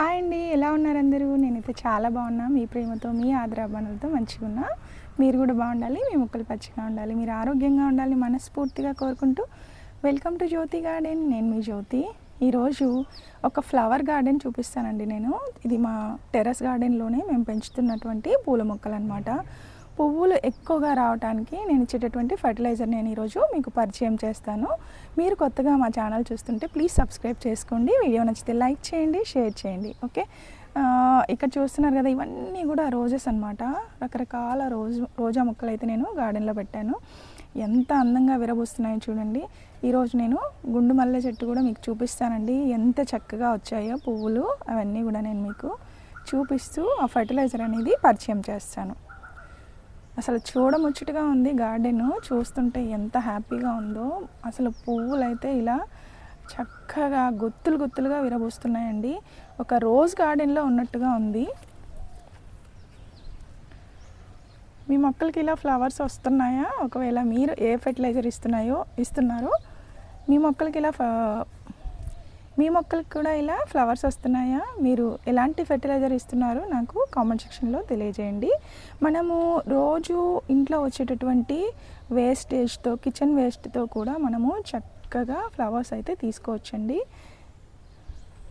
Hi అండి, ఎలా ఉన్నారు అందరూ? నేనైతే చాలా బాగున్నా. మీ ప్రేమతో, మీ ఆదరాభిమానాలతో మంచిగా ఉన్నా. మీరు కూడా బాగుండాలి, మీ మొక్కలు పచ్చిగా ఉండాలి, మీరు ఆరోగ్యంగా ఉండాలి మనస్ఫూర్తిగా కోరుకుంటూ వెల్కమ్ టు జ్యోతి గార్డెన్. నేను మీ జ్యోతి. ఈరోజు ఒక ఫ్లవర్ గార్డెన్ చూపిస్తానండి. నేను ఇది మా టెర్రస్ గార్డెన్లోనే మేము పెంచుతున్నటువంటి పూల మొక్కలు అనమాట. పువ్వులు ఎక్కువగా రావడానికి నేను ఇచ్చేటటువంటి ఫర్టిలైజర్ నేను ఈరోజు మీకు పరిచయం చేస్తాను. మీరు కొత్తగా మా ఛానల్ చూస్తుంటే ప్లీజ్ సబ్స్క్రైబ్ చేసుకోండి. వీడియో నచ్చితే లైక్ చేయండి, షేర్ చేయండి. ఓకే, ఇక్కడ చూస్తున్నారు కదా, ఇవన్నీ కూడా రోజెస్ అనమాట. రకరకాల రోజా మొక్కలు అయితే నేను గార్డెన్లో పెట్టాను. ఎంత అందంగా విరబూస్తున్నాయో చూడండి. ఈరోజు నేను గుండు మల్లె చెట్టు కూడా మీకు చూపిస్తానండి. ఎంత చక్కగా వచ్చాయో పువ్వులు, అవన్నీ కూడా నేను మీకు చూపిస్తూ ఆ ఫర్టిలైజర్ అనేది పరిచయం చేస్తాను. అసలు చూడముచ్చటగా ఉంది గార్డెన్. చూస్తుంటే ఎంత హ్యాపీగా ఉందో. అసలు పువ్వులు అయితే ఇలా చక్కగా గుత్తులు గుత్తులుగా విరబూస్తున్నాయండి. ఒక రోజ్ గార్డెన్లో ఉన్నట్టుగా ఉంది. మీ మొక్కలకి ఇలా ఫ్లవర్స్ వస్తున్నాయా? ఒకవేళ మీరు ఏ ఫెర్టిలైజర్ ఇస్తున్నారో మీ మొక్కలకి కూడా ఇలా ఫ్లవర్స్ వస్తున్నాయా? మీరు ఎలాంటి ఫెర్టిలైజర్ ఇస్తున్నారో నాకు కామెంట్ సెక్షన్లో తెలియజేయండి. మనము రోజు ఇంట్లో వచ్చేటటువంటి వేస్టేజ్తో, కిచెన్ వేస్ట్తో కూడా మనము చక్కగా ఫ్లవర్స్ అయితే తీసుకోవచ్చండి.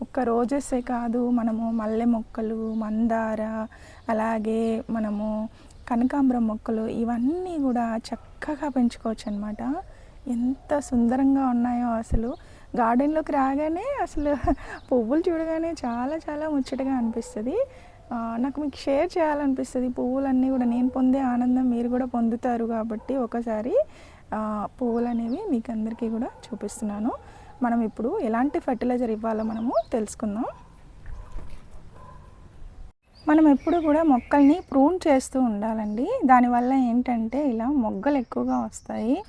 ఒక్క రోజెసే కాదు, మనము మల్లె మొక్కలు, మందార, అలాగే మనము కనకాంబరం మొక్కలు, ఇవన్నీ కూడా చక్కగా పెంచుకోవచ్చు అన్నమాట. ఎంత సుందరంగా ఉన్నాయో అసలు. గార్డెన్లోకి రాగానే అసలు పువ్వులు చూడగానే చాలా చాలా ముచ్చటగా అనిపిస్తుంది. నాకు మీకు షేర్ చేయాలనిపిస్తుంది. పువ్వులన్నీ కూడా నేను పొందే ఆనందం మీరు కూడా పొందుతారు కాబట్టి ఒకసారి పువ్వులు అనేవి మీకు అందరికీ కూడా చూపిస్తున్నాను. మనం ఇప్పుడు ఎలాంటి ఫర్టిలైజర్ ఇవ్వాలో మనము తెలుసుకుందాం. మనం ఎప్పుడు కూడా మొక్కల్ని ప్రూన్ చేస్తూ ఉండాలండి. దానివల్ల ఏంటంటే ఇలా మొగ్గలు ఎక్కువగా వస్తాయి.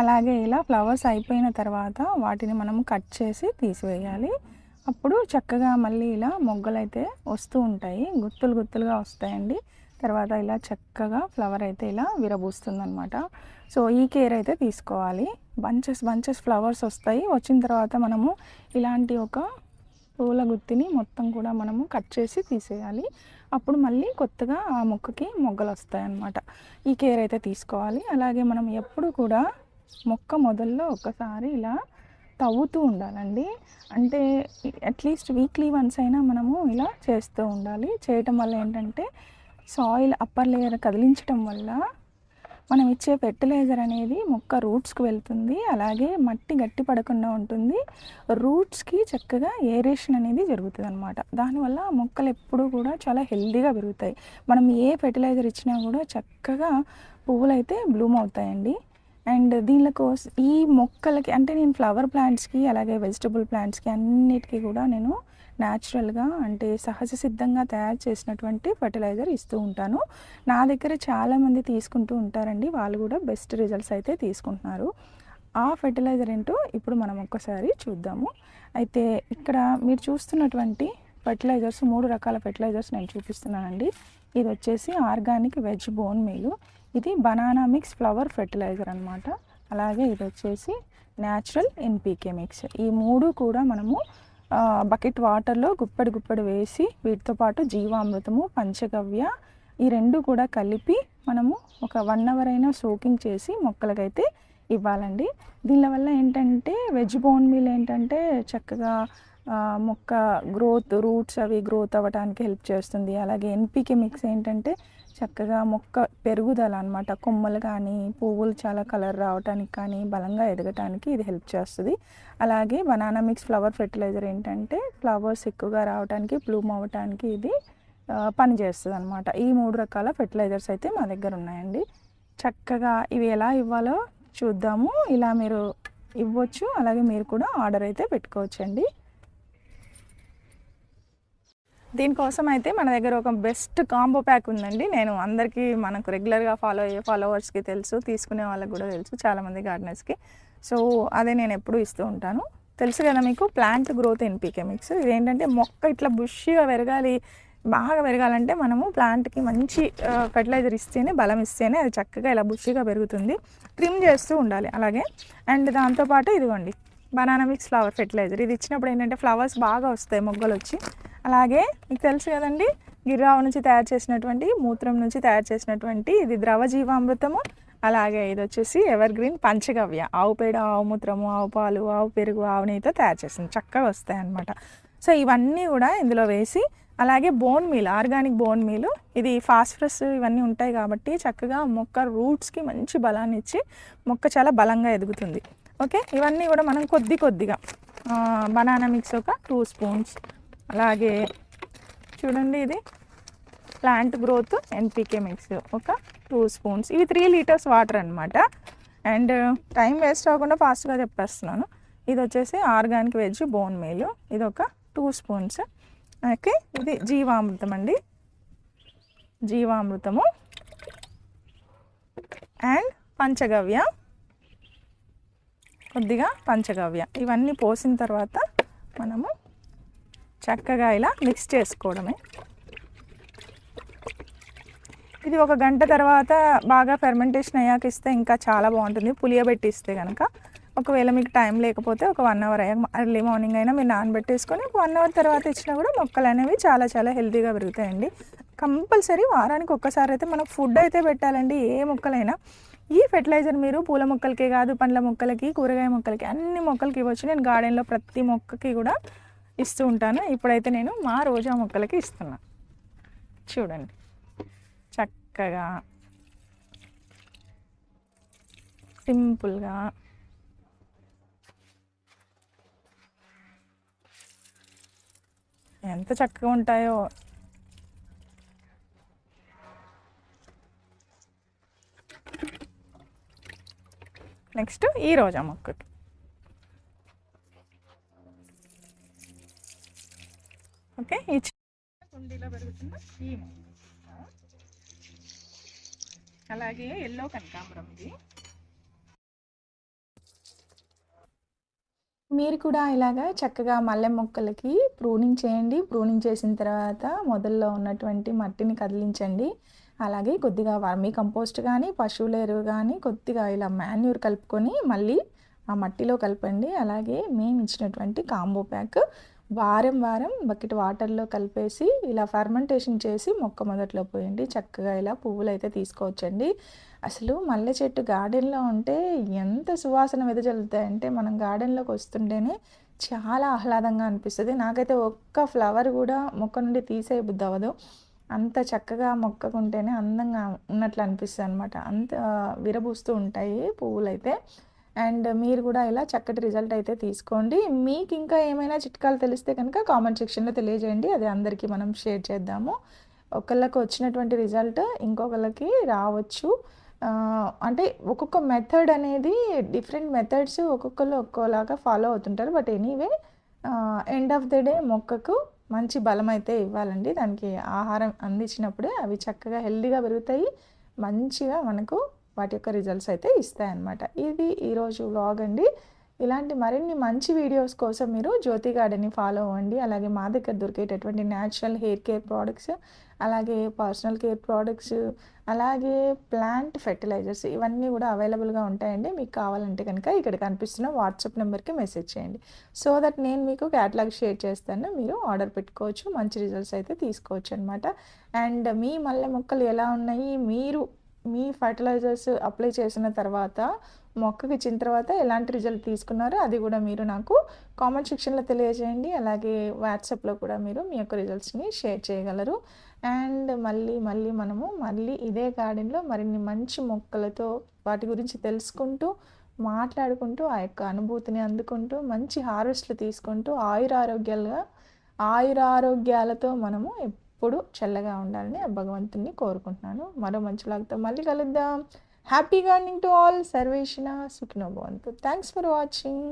అలాగే ఇలా ఫ్లవర్స్ అయిపోయిన తర్వాత వాటిని మనం కట్ చేసి తీసివేయాలి. అప్పుడు చక్కగా మళ్ళీ ఇలా మొగ్గలు అయితే వస్తూ ఉంటాయి, గుత్తులు గుత్తులుగా వస్తాయండి. తర్వాత ఇలా చక్కగా ఫ్లవర్ అయితే ఇలా విరబూస్తుంది అనమాట. సో ఈ కేర్ అయితే తీసుకోవాలి. బంచెస్ ఫ్లవర్స్ వస్తాయి. వచ్చిన తర్వాత మనము ఇలాంటి ఒక పూల గుత్తిని మొత్తం కూడా మనము కట్ చేసి తీసేయాలి. అప్పుడు మళ్ళీ కొత్తగా ఆ మొక్కకి మొగ్గలు వస్తాయి అన్నమాట. ఈ కేర్ అయితే తీసుకోవాలి. అలాగే మనం ఎప్పుడు కూడా మొక్క మొదల్లో ఒకసారి ఇలా తవ్వుతూ ఉండాలండి. అంటే అట్లీస్ట్ వీక్లీ వన్స్ అయినా మనము ఇలా చేస్తూ ఉండాలి. చేయటం వల్ల ఏంటంటే సాయిల్ అప్పర్ లేయర్ కదిలించడం వల్ల మనం ఇచ్చే ఫెర్టిలైజర్ అనేది మొక్క రూట్స్కి వెళ్తుంది. అలాగే మట్టి గట్టి పడకుండా ఉంటుంది. రూట్స్కి చక్కగా ఏరేషన్ అనేది జరుగుతుంది అనమాట. దానివల్ల మొక్కలు ఎప్పుడూ కూడా చాలా హెల్తీగా పెరుగుతాయి. మనం ఏ ఫెర్టిలైజర్ ఇచ్చినా కూడా చక్కగా పువ్వులు అయితే బ్లూమ్ అవుతాయండి. అండ్ దీనికోసం ఈ మొక్కలకి అంటే నేను ఫ్లవర్ ప్లాంట్స్కి అలాగే వెజిటబుల్ ప్లాంట్స్కి అన్నిటికీ కూడా నేను న్యాచురల్గా అంటే సహజ సిద్ధంగా తయారు చేసినటువంటి ఫర్టిలైజర్ ఇస్తూ ఉంటాను. నా దగ్గర చాలామంది తీసుకుంటూ ఉంటారండి. వాళ్ళు కూడా బెస్ట్ రిజల్ట్స్ అయితే తీసుకుంటున్నారు. ఆ ఫర్టిలైజర్ ఏంటో ఇప్పుడు మనం ఒక్కసారి చూద్దాము. అయితే ఇక్కడ మీరు చూస్తున్నటువంటి ఫర్టిలైజర్స్ 3 రకాల ఫర్టిలైజర్స్ నేను చూపిస్తున్నానండి. ఇది వచ్చేసి ఆర్గానిక్ వెజ్ బోన్ మీల్, ఇది బనానా మిక్స్ ఫ్లవర్ ఫెర్టిలైజర్ అనమాట. అలాగే ఇది వచ్చేసి న్యాచురల్ ఎన్పీకే మిక్స్. ఈ 3 కూడా మనము బకెట్ వాటర్లో గుప్పెడు వేసి వీటితో పాటు జీవామృతము, పంచగవ్య, ఈ 2 కూడా కలిపి మనము ఒక 1 అవర్ అయినా సోకింగ్ చేసి మొక్కలకైతే ఇవ్వాలండి. దీనివల్ల ఏంటంటే వెజ్ బోన్ మీల్ ఏంటంటే చక్కగా మొక్క రూట్స్ అవి గ్రోత్ అవ్వడానికి హెల్ప్ చేస్తుంది. అలాగే ఎన్పీకే మిక్స్ ఏంటంటే చక్కగా మొక్క పెరుగుదల అనమాట. కొమ్మలు కానీ పువ్వులు చాలా కలర్ రావడానికి కానీ బలంగా ఎదగటానికి ఇది హెల్ప్ చేస్తుంది. అలాగే బనానా మిక్స్ ఫ్లవర్ ఫెర్టిలైజర్ ఏంటంటే ఫ్లవర్స్ ఎక్కువగా రావడానికి, బ్లూమ్ అవ్వటానికి ఇది పనిచేస్తుంది అనమాట. ఈ 3 రకాల ఫెర్టిలైజర్స్ అయితే మా దగ్గర ఉన్నాయండి. చక్కగా ఇవి ఎలా ఇవ్వాలో చూద్దాము. ఇలా మీరు ఇవ్వచ్చు, అలాగే మీరు కూడా ఆర్డర్ అయితే పెట్టుకోవచ్చండి. దీనికోసం అయితే మన దగ్గర ఒక బెస్ట్ కాంబో ప్యాక్ ఉందండి. నేను అందరికీ మనకు రెగ్యులర్గా ఫాలో అయ్యే ఫాలోవర్స్కి తెలుసు, తీసుకునే వాళ్ళకి కూడా తెలుసు, చాలామంది గార్డెనర్స్కి. సో అదే నేను ఎప్పుడూ ఇస్తూ ఉంటాను. తెలుసు కదా మీకు, ప్లాంట్ గ్రోత్ ఎన్పీకే మిక్స్. ఇదేంటంటే మొక్క ఇట్లా బుష్గా బాగా పెరగాలంటే మనము ప్లాంట్కి మంచి ఫెర్టిలైజర్ ఇస్తేనే, బలం ఇస్తేనే అది చక్కగా ఇలా బుష్గా పెరుగుతుంది. ట్రిమ్ చేస్తూ ఉండాలి అలాగే. అండ్ దాంతోపాటు ఇదిగోండి బనానా మిక్స్ ఫ్లవర్ ఫెర్టిలైజర్. ఇది ఇచ్చినప్పుడు ఏంటంటే ఫ్లవర్స్ బాగా వస్తాయి, మొగ్గలు వచ్చి. అలాగే మీకు తెలుసు కదండి, గిర్రావు నుంచి తయారు చేసినటువంటి, మూత్రం నుంచి తయారు చేసినటువంటి ఇది ద్రవ జీవామృతము. అలాగే ఇది వచ్చేసి ఎవర్ గ్రీన్ పంచగవ్య, ఆవు పేడ, ఆవు మూత్రము, ఆవు పాలు, ఆవు పెరుగు, ఆవు నెయ్యితో తయారు చేసింది, చక్కగా వస్తాయి అన్నమాట. సో ఇవన్నీ కూడా ఇందులో వేసి, అలాగే bone meal, organic bone meal, ఇది ఫాస్ఫరస్ ఇవన్నీ ఉంటాయి కాబట్టి చక్కగా మొక్క రూట్స్కి మంచి బలాన్ని ఇచ్చి మొక్క చాలా బలంగా ఎదుగుతుంది. ఓకే, ఇవన్నీ కూడా మనం కొద్దిగా బనానా మిక్స్ ఒక 2 స్పూన్స్, అలాగే చూడండి ఇది ప్లాంట్ గ్రోత్ ఎన్పికే మిక్స్ ఒక 2 స్పూన్స్, ఇవి 3 లీటర్స్ వాటర్ అనమాట. అండ్ టైం వేస్ట్ అవ్వకుండా ఫాస్ట్గా చెప్పేస్తున్నాను. ఇది వచ్చేసి ఆర్గానిక్ వెజ్ బోన్ మీల్, ఇది ఒక 2 స్పూన్స్. ఓకే, ఇది జీవామృతం అండి, జీవామృతము అండ్ పంచగవ్య, కొద్దిగా పంచగవ్య. ఇవన్నీ పోసిన తర్వాత మనము చక్కగా ఇలా మిక్స్ చేసుకోవడమే. ఇది 1 గంట తర్వాత బాగా ఫెర్మెంటేషన్ అయ్యాక ఇస్తే ఇంకా చాలా బాగుంటుంది, పులియబెట్టి ఇస్తే కనుక. ఒకవేళ మీకు టైం లేకపోతే ఒక 1 అవర్ అయ్యాక, ఎర్లీ మార్నింగ్ అయినా మీరు నానబెట్టేసుకొని 1 అవర్ తర్వాత ఇచ్చినా కూడా మొక్కలు అనేవి చాలా హెల్తీగా పెరుగుతాయండి. కంపల్సరీ వారానికి ఒక్కసారి అయితే మనకు ఫుడ్ అయితే పెట్టాలండి, ఏ మొక్కలైనా. ఈ ఫెర్టిలైజర్ మీరు పూల మొక్కలకే కాదు, పండ్ల మొక్కలకి, కూరగాయ మొక్కలకి, అన్ని మొక్కలకి ఇవ్వచ్చు. నేను గార్డెన్లో ప్రతి మొక్కకి కూడా ఇస్తూ ఉంటాను. ఇప్పుడైతే నేను మా రోజా మొక్కలకి ఇస్తున్నాను. చూడండి చక్కగా సింపుల్గా ఎంత చక్కగా ఉంటాయో. నెక్స్ట్ ఈ రోజా మొక్కకి ఓకే, ఈ కుండీలో పెరుగుతున్న ఈ మొక్క, అలాగే ఎల్లో కనకాంబరం. ఇది మీరు కూడా ఇలాగా చక్కగా మల్లె మొక్కలకి ప్రూనింగ్ చేయండి. ప్రూనింగ్ చేసిన తర్వాత మొదల్లో ఉన్నటువంటి మట్టిని కదిలించండి. అలాగే కొద్దిగా వర్మీ కంపోస్ట్ కానీ, పశువుల ఎరువు కానీ, కొద్దిగా ఇలా మాన్యూర్ కలుపుకొని మళ్ళీ ఆ మట్టిలో కలపండి. అలాగే మేము ఇచ్చినటువంటి కాంబో ప్యాక్ వారం బకెట్ వాటర్లో కలిపేసి ఇలా ఫర్మెంటేషన్ చేసి మొక్క మొదట్లో పోయండి. చక్కగా ఇలా పువ్వులు అయితే తీసుకోవచ్చండి. అసలు మల్లె చెట్టు గార్డెన్లో ఉంటే ఎంత సువాసన వెదజల్లుతాయంటే, మనం గార్డెన్లోకి వస్తుంటేనే చాలా ఆహ్లాదంగా అనిపిస్తుంది. నాకైతే ఒక్క ఫ్లవర్ కూడా మొక్క నుండి తీసే బుద్ధి అవ్వదు, అంత చక్కగా మొక్కకుంటేనే అందంగా ఉన్నట్లు అనిపిస్తుంది అనమాట. అంత విరబూస్తూ ఉంటాయి పువ్వులు అయితే. అండ్ మీరు కూడా ఇలా చక్కటి రిజల్ట్ అయితే తీసుకోండి. మీకు ఇంకా ఏమైనా చిట్కాలు తెలిస్తే కనుక కామెంట్ సెక్షన్లో తెలియజేయండి, అది అందరికీ మనం షేర్ చేద్దాము. ఒకళ్ళకి వచ్చినటువంటి రిజల్ట్ ఇంకొకళ్ళకి రావచ్చు. అంటే ఒక్కొక్క మెథడ్ అనేది, డిఫరెంట్ మెథడ్స్ ఒక్కొక్కరు ఒక్కోలాగా ఫాలో అవుతుంటారు. But anyway end of the day మొక్కకు మంచి బలం అయితే ఇవ్వాలండి. దానికి ఆహారం అందించినప్పుడే అవి చక్కగా హెల్తీగా పెరుగుతాయి, మంచిగా మనకు వాటి యొక్క రిజల్ట్స్ అయితే ఇస్తాయన్నమాట. ఇది ఈరోజు వ్లాగ్ అండి. ఇలాంటి మరిన్ని మంచి వీడియోస్ కోసం మీరు జ్యోతి గార్డెన్ని ఫాలో అవ్వండి. అలాగే మా దగ్గర దొరికేటటువంటి న్యాచురల్ హెయిర్ కేర్ ప్రోడక్ట్స్, అలాగే పర్సనల్ కేర్ ప్రోడక్ట్స్, అలాగే ప్లాంట్ ఫెర్టిలైజర్స్ ఇవన్నీ కూడా అవైలబుల్గా ఉంటాయండి. మీకు కావాలంటే కనుక ఇక్కడ కనిపిస్తున్న వాట్సాప్ నెంబర్కి మెసేజ్ చేయండి. సో దట్ నేను మీకు క్యాటలాగ్ షేర్ చేస్తాను, మీరు ఆర్డర్ పెట్టుకోవచ్చు, మంచి రిజల్ట్స్ అయితే తీసుకోవచ్చు అనమాట. అండ్ మీ మల్లె మొక్కలు ఎలా ఉన్నాయి, మీరు మీ ఫర్టిలైజర్స్ అప్లై చేసిన తర్వాత మొక్కకి ఇచ్చిన తర్వాత ఎలాంటి రిజల్ట్ తీసుకున్నారో అది కూడా మీరు నాకు కామెంట్ సెక్షన్లో తెలియజేయండి. అలాగే వాట్సాప్లో కూడా మీరు మీ యొక్క రిజల్ట్స్ని షేర్ చేయగలరు. అండ్ మళ్ళీ ఇదే గార్డెన్లో మరిన్ని మంచి మొక్కలతో వాటి గురించి తెలుసుకుంటూ, మాట్లాడుకుంటూ, ఆ యొక్క అనుభూతిని అందుకుంటూ, మంచి హార్వెస్ట్లు తీసుకుంటూ, ఆయురారోగ్యాలతో మనము ఎప్పుడు చల్లగా ఉండాలని ఆ భగవంతుని కోరుకుంటున్నాను. మరో మంచి లాగ్తో మళ్ళీ కలుద్దాం. Happy gardening to all. సర్వేషణ సుఖినో భవంతు. Thanks for watching.